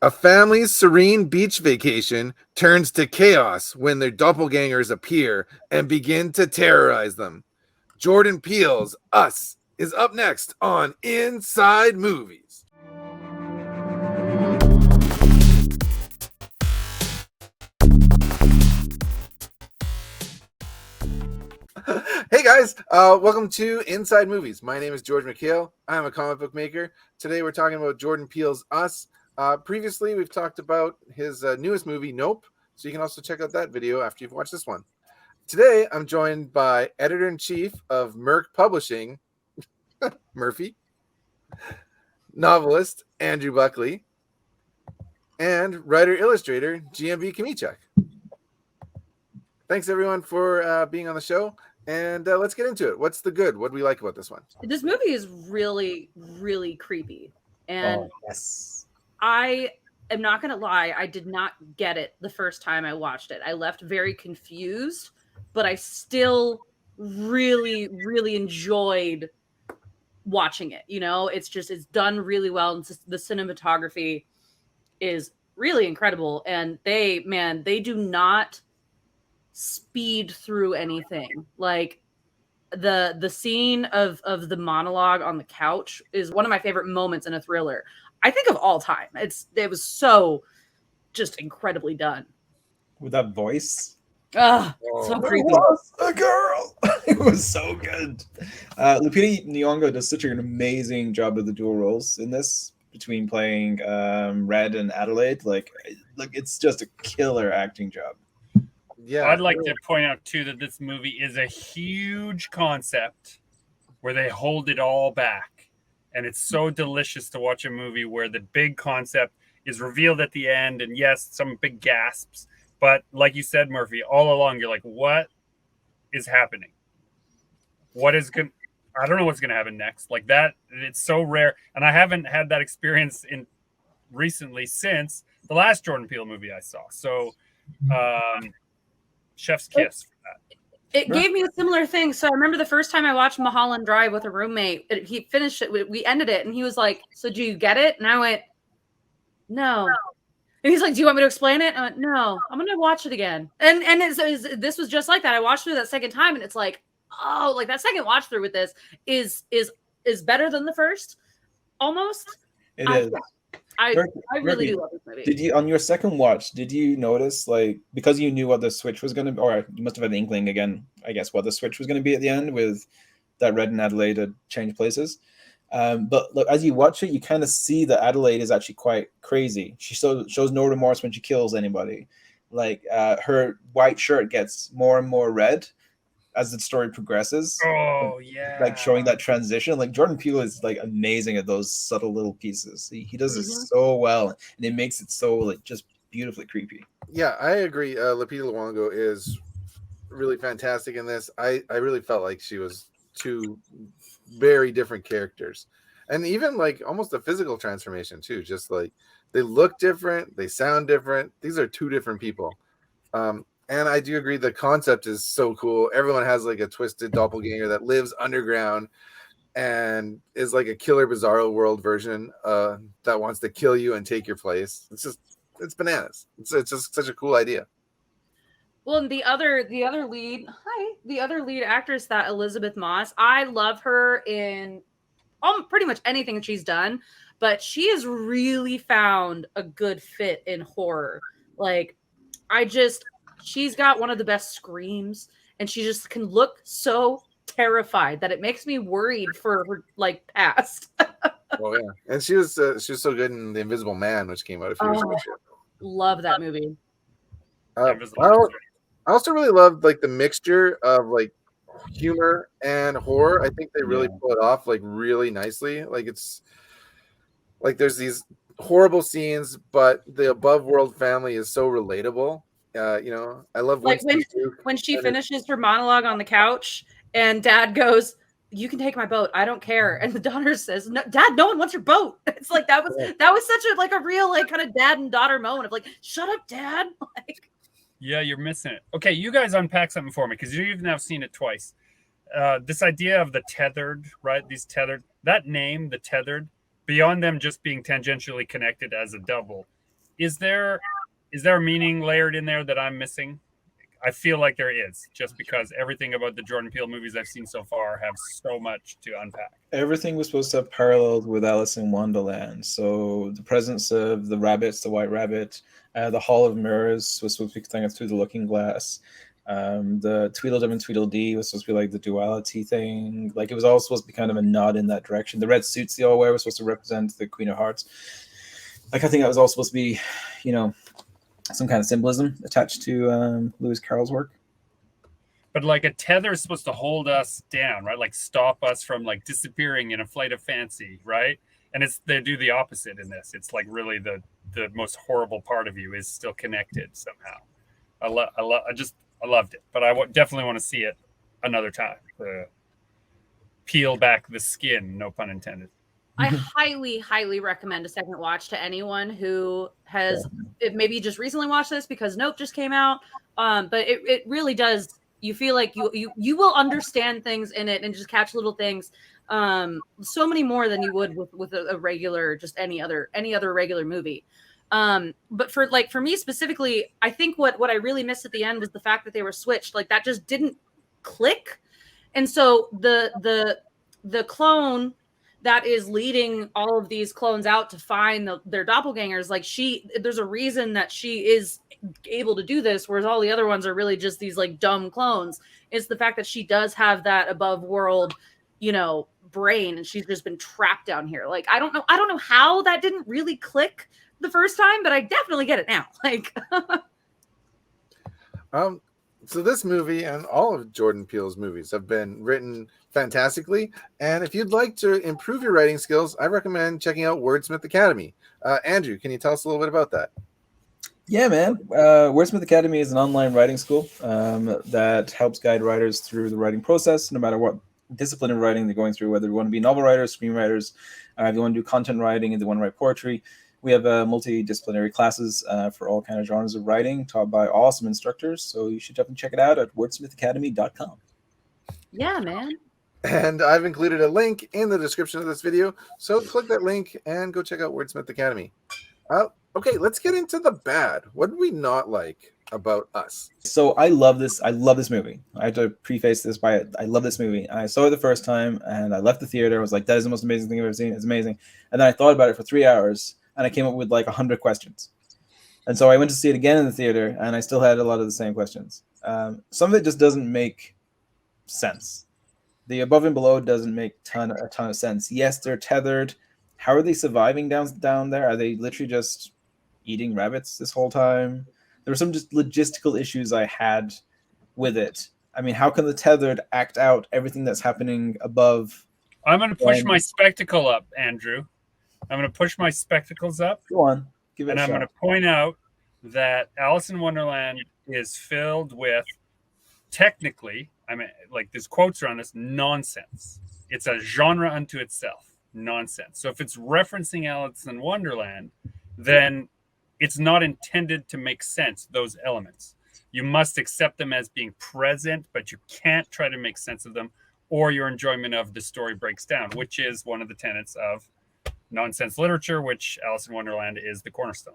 A family's serene beach vacation turns to chaos when their doppelgangers appear and begin to terrorize them. Jordan Peele's Us is up next on Inside Movies. Hey guys, welcome to Inside Movies. My name is George Michail. I'm a comic book maker. Today we're talking about Jordan Peele's Us. Previously, we've talked about his newest movie, Nope, so you can also check out that video after you've watched this one. Today, I'm joined by Editor-in-Chief of Merc Publishing, Murphey, novelist Andrew Buckley, and writer-illustrator GMB CHOMICHUK. Thanks, everyone, for being on the show, and let's get into it. What's the good? What do we like about this one? This movie is really, really creepy, and yes. I am not going to lie, I did not get it the first time I watched it. I left very confused, but I still really, really enjoyed watching it. You know, it's done really well. And the cinematography is really incredible. And they do not speed through anything. Like the scene of the monologue on the couch is one of my favorite moments in a thriller, I think, of all time. It was so just incredibly done. With that voice. So creepy. It was a girl. It was so good. Lupita Nyong'o does such an amazing job of the dual roles in this, between playing Red and Adelaide. Like it's just a killer acting job. Yeah, I'd like to point out too that this movie is a huge concept where they hold it all back. And it's so delicious to watch a movie where the big concept is revealed at the end. And yes, some big gasps. But like you said, Murphy, all along, you're like, what is happening? What is good? I don't know what's going to happen next. Like that, it's so rare. And I haven't had that experience recently since the last Jordan Peele movie I saw. So chef's kiss for that. It gave me a similar thing. So I remember the first time I watched Mulholland Drive with a roommate, he finished it. We ended it, and he was like, "So do you get it?" And I went, "No." And he's like, "Do you want me to explain it?" I went, "No, I'm going to watch it again." And this was just like that. I watched through that second time, and it's like, oh, like that second watch through with this is better than the first, almost. It is. I really do love this movie. Did you, on your second watch, did you notice, like, because you knew what the switch was going to be, or you must have had an inkling again, I guess, what the switch was going to be at the end with that Red and Adelaide had changed places. But look, as you watch it, you kind of see that Adelaide is actually quite crazy. She shows no remorse when she kills anybody. Like, her white shirt gets more and more red as the story progresses. Oh, yeah. Like showing that transition. Like Jordan Peele is like amazing at those subtle little pieces. He does it so well, and it makes it so like just beautifully creepy. Yeah, I agree. Lupita Nyong'o is really fantastic in this. I really felt like she was two very different characters. And even like almost a physical transformation too. Just like they look different, they sound different. These are two different people. And I do agree the concept is so cool. Everyone has like a twisted doppelganger that lives underground and is like a Killer Bizarro World version that wants to kill you and take your place. It's bananas. It's just such a cool idea. Well, and the other lead actress, that Elizabeth Moss, I love her in pretty much anything she's done, but she has really found a good fit in horror. Like, she's got one of the best screams, and she just can look so terrified that it makes me worried for her like past. Oh yeah, and she was so good in The Invisible Man, which came out a few years ago. Love that movie. I also really loved like the mixture of like humor and horror. I think they really pull it off like really nicely. Like it's like there's these horrible scenes, but the above world family is so relatable. I love like when she finishes her monologue on the couch and Dad goes, "You can take my boat, I don't care," and the daughter says, "No, Dad, no one wants your boat." It's like that was such a real like kind of dad and daughter moment of like, "Shut up, Dad." Like, yeah, you're missing it. Okay, you guys unpack something for me because you even have seen it twice. This idea of the tethered, right? That name, the tethered, beyond them just being tangentially connected as a double, is there a meaning layered in there that I'm missing? I feel like there is, just because everything about the Jordan Peele movies I've seen so far have so much to unpack. Everything was supposed to have paralleled with Alice in Wonderland. So the presence of the rabbits, the white rabbit, the Hall of Mirrors was supposed to be taken through the looking glass. The Tweedledum and Tweedledee was supposed to be like the duality thing. Like it was all supposed to be kind of a nod in that direction. The red suits they all wear was supposed to represent the Queen of Hearts. Like I think that was all supposed to be, you know, some kind of symbolism attached to Lewis Carroll's work. But like a tether is supposed to hold us down, right? Like stop us from like disappearing in a flight of fancy, right? And they do the opposite in this. It's like really the most horrible part of you is still connected somehow. I loved it, but I definitely want to see it another time. Peel back the skin, no pun intended. I highly, highly recommend a second watch to anyone who has maybe just recently watched this because Nope just came out. But it really does. You feel like you will understand things in it and just catch little things, so many more than you would with a regular, just any other regular movie. But for me specifically, I think what I really missed at the end was the fact that they were switched. Like that just didn't click, and so the clone that is leading all of these clones out to find their doppelgangers, like there's a reason that she is able to do this, whereas all the other ones are really just these like dumb clones. It's the fact that she does have that above world, brain, and she's just been trapped down here. Like, I don't know how that didn't really click the first time, but I definitely get it now. Like, so this movie and all of Jordan Peele's movies have been written fantastically. And if you'd like to improve your writing skills, I recommend checking out Wordsmith Academy. Andrew, can you tell us a little bit about that? Yeah, man. Wordsmith Academy is an online writing school that helps guide writers through the writing process, no matter what discipline of writing they're going through, whether you want to be novel writers, screenwriters, if you want to do content writing, if they want to write poetry. We have multidisciplinary classes for all kind of genres of writing taught by awesome instructors. So you should definitely check it out at wordsmithacademy.com. Yeah, man. And I've included a link in the description of this video. So click that link and go check out Wordsmith Academy. Okay, let's get into the bad. What did we not like about Us? So I love this movie. I have to preface this by I love this movie. I saw it the first time and I left the theater. I was like, that is the most amazing thing I've ever seen. It's amazing. And then I thought about it for 3 hours and I came up with like 100 questions. And so I went to see it again in the theater and I still had a lot of the same questions. Some of it just doesn't make sense. The above and below doesn't make a ton of sense. Yes, they're tethered. How are they surviving down there? Are they literally just eating rabbits this whole time? There were some just logistical issues I had with it. I mean, how can the tethered act out everything that's happening above? I'm going to push my spectacle up, Andrew. I'm going to push my spectacles up. Go on. Give it and a I'm shot. going to point out that Alice in Wonderland is filled with, technically, I mean, like there's quotes around this, nonsense. It's a genre unto itself. Nonsense. So if it's referencing Alice in Wonderland, then it's not intended to make sense, those elements. You must accept them as being present, but you can't try to make sense of them, or your enjoyment of the story breaks down, which is one of the tenets of nonsense literature, which Alice in Wonderland is the cornerstone.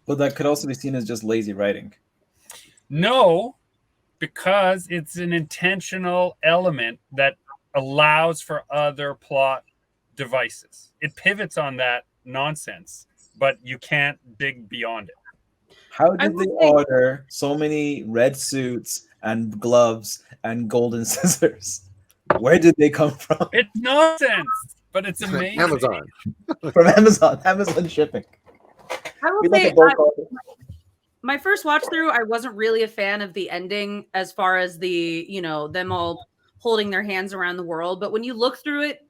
But that could also be seen as just lazy writing. No, because it's an intentional element that allows for other plot devices. It pivots on that nonsense, but you can't dig beyond it. How did they order so many red suits and gloves and golden scissors? Where did they come from? It's nonsense, but it's amazing. Amazon. From Amazon shipping. I will say, my first watch through, I wasn't really a fan of the ending as far as the, them all holding their hands around the world. But when you look through it,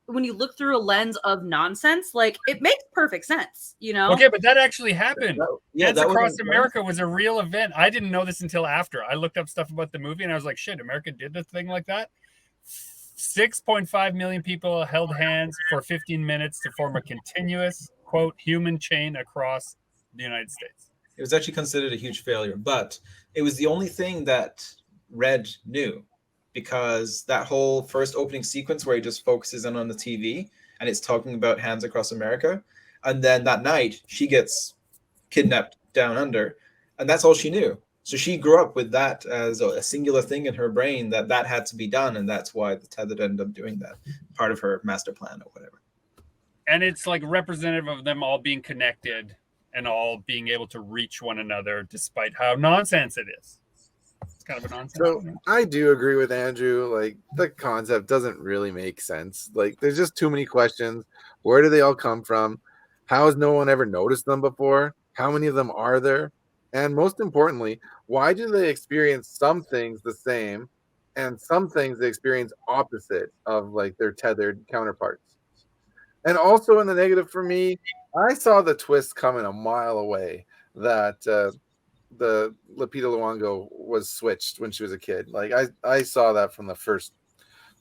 when you look through a lens of nonsense, like it makes perfect sense, Okay, but that actually happened. Hands that Across America was a real event. I didn't know this until after. I looked up stuff about the movie and I was like, shit, America did a thing like that? 6.5 million people held hands for 15 minutes to form a continuous, quote, human chain across the United States. It was actually considered a huge failure, but it was the only thing that Red knew, because that whole first opening sequence where he just focuses in on the TV and it's talking about Hands Across America, and then that night she gets kidnapped down under, and that's all she knew. So she grew up with that as a singular thing in her brain that had to be done, and that's why the tethered ended up doing that, part of her master plan or whatever. And it's like representative of them all being connected and all being able to reach one another despite how nonsense it is. It's kind of a nonsense. So I do agree with Andrew. Like, the concept doesn't really make sense. Like, there's just too many questions. Where do they all come from? How has no one ever noticed them before? How many of them are there? And most importantly, why do they experience some things the same and some things they experience opposite of like their tethered counterparts? And also in the negative for me, I saw the twist coming a mile away that the Lupita Nyong'o was switched when she was a kid. Like, I saw that from the first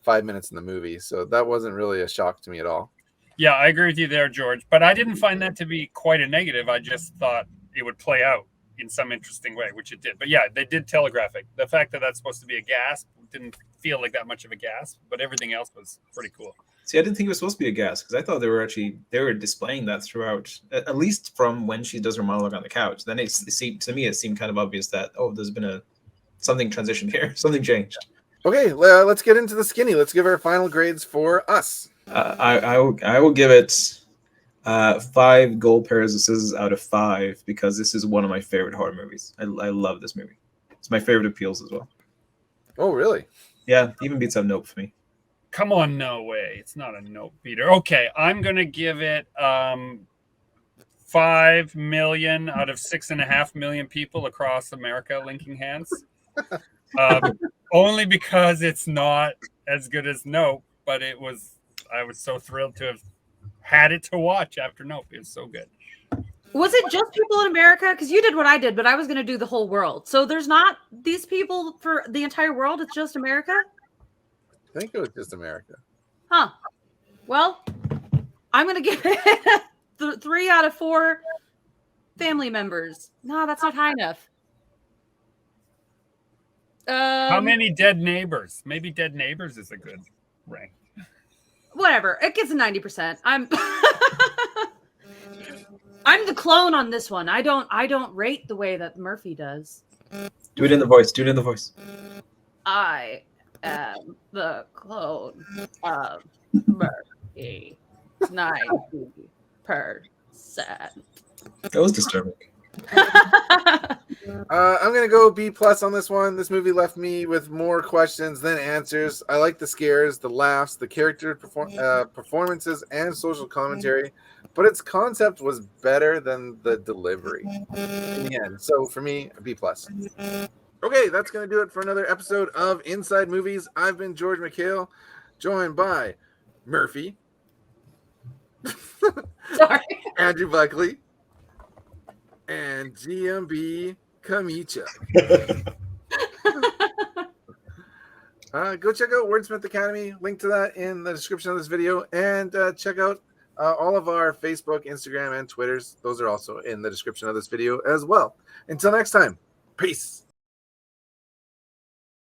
5 minutes in the movie. So that wasn't really a shock to me at all. Yeah, I agree with you there, George. But I didn't find that to be quite a negative. I just thought it would play out in some interesting way, which it did. But yeah, they did telegraph it. The fact that that's supposed to be a gasp didn't feel like that much of a gasp, but everything else was pretty cool. See, I didn't think it was supposed to be a gasp, because I thought they were displaying that throughout, at least from when she does her monologue on the couch. Then it seemed kind of obvious that, oh, there's been something transitioned here, something changed. Okay, let's get into the skinny. Let's give our final grades for us. I will give it 5 gold pairs of scissors out of 5, because this is one of my favorite horror movies. I love this movie. It's my favorite of Peele's as well. Oh, really? Yeah, even beats out Nope for me. Come on, no way. It's not a note beater. Okay, I'm going to give it 5 million out of 6.5 million people across America linking hands. Only because it's not as good as Nope, but I was so thrilled to have had it to watch after Nope. It was so good. Was it just people in America? Because you did what I did, but I was going to do the whole world. So there's not these people for the entire world. It's just America? I think it was just America. Huh. Well, I'm going to give it 3 out of 4 family members. No, that's not high enough. How many dead neighbors? Maybe dead neighbors is a good rank. Whatever. It gets a 90%. I'm the clone on this one. I don't rate the way that Murphy does. Do it in the voice. Do it in the voice. I am the clone of Murphy. 90%. That was disturbing. I'm gonna go B+ on this one. This movie left me with more questions than answers. I like the scares, the laughs, the character performances, and social commentary, but its concept was better than the delivery in the end. So for me, a B+. Okay, that's gonna do it for another episode of Inside Movies. I've been George Michail, joined by Murphy, Sorry. Andrew Buckley, and GMB CHOMICHUK. Go check out Wordsmith Academy. Link to that in the description of this video. And check out all of our Facebook, Instagram, and Twitters. Those are also in the description of this video as well. Until next time, peace.